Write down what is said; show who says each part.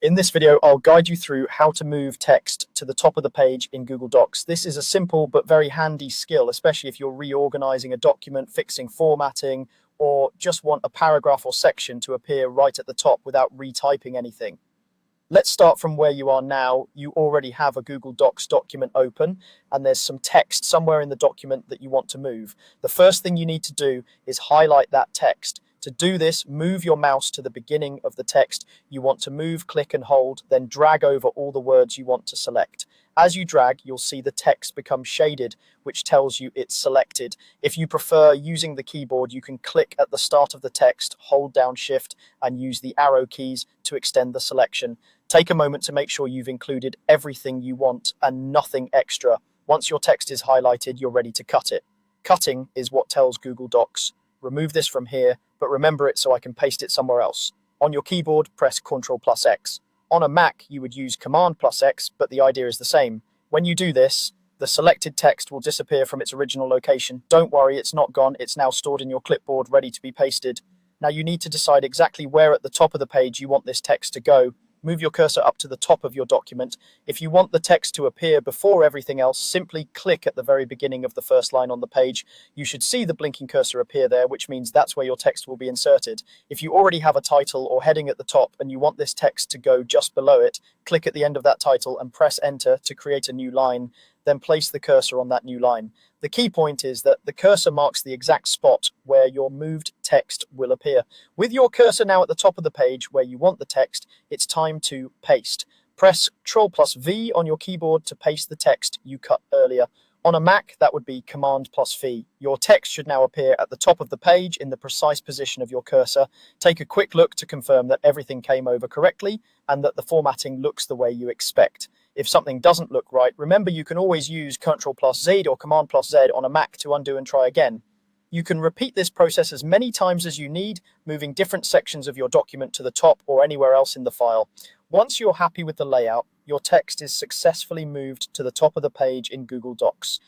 Speaker 1: In this video, I'll guide you through how to move text to the top of the page in Google Docs. This is a simple but very handy skill, especially if you're reorganizing a document, fixing formatting, or just want a paragraph or section to appear right at the top without retyping anything. Let's start from where you are now. You already have a Google Docs document open, and there's some text somewhere in the document that you want to move. The first thing you need to do is highlight that text. To do this, move your mouse to the beginning of the text you want to move, click and hold, then drag over all the words you want to select. As you drag, you'll see the text become shaded, which tells you it's selected. If you prefer using the keyboard, you can click at the start of the text, hold down Shift, and use the arrow keys to extend the selection. Take a moment to make sure you've included everything you want and nothing extra. Once your text is highlighted, you're ready to cut it. Cutting is what tells Google Docs, remove this from here, but remember it so I can paste it somewhere else. On your keyboard, press Ctrl+X. On a Mac, you would use Command+X, but the idea is the same. When you do this, the selected text will disappear from its original location. Don't worry, it's not gone. It's now stored in your clipboard, ready to be pasted. Now you need to decide exactly where at the top of the page you want this text to go. Move your cursor up to the top of your document. If you want the text to appear before everything else, simply click at the very beginning of the first line on the page. You should see the blinking cursor appear there, which means that's where your text will be inserted. If you already have a title or heading at the top and you want this text to go just below it, click at the end of that title and press Enter to create a new line. Then place the cursor on that new line. The key point is that the cursor marks the exact spot where your moved text will appear. With your cursor now at the top of the page where you want the text, it's time to paste. Press Ctrl+V on your keyboard to paste the text you cut earlier. On a Mac, that would be Command+V. Your text should now appear at the top of the page in the precise position of your cursor. Take a quick look to confirm that everything came over correctly and that the formatting looks the way you expect. If something doesn't look right, remember you can always use Ctrl+Z or Command+Z on a Mac to undo and try again. You can repeat this process as many times as you need, moving different sections of your document to the top or anywhere else in the file. Once you're happy with the layout, your text is successfully moved to the top of the page in Google Docs.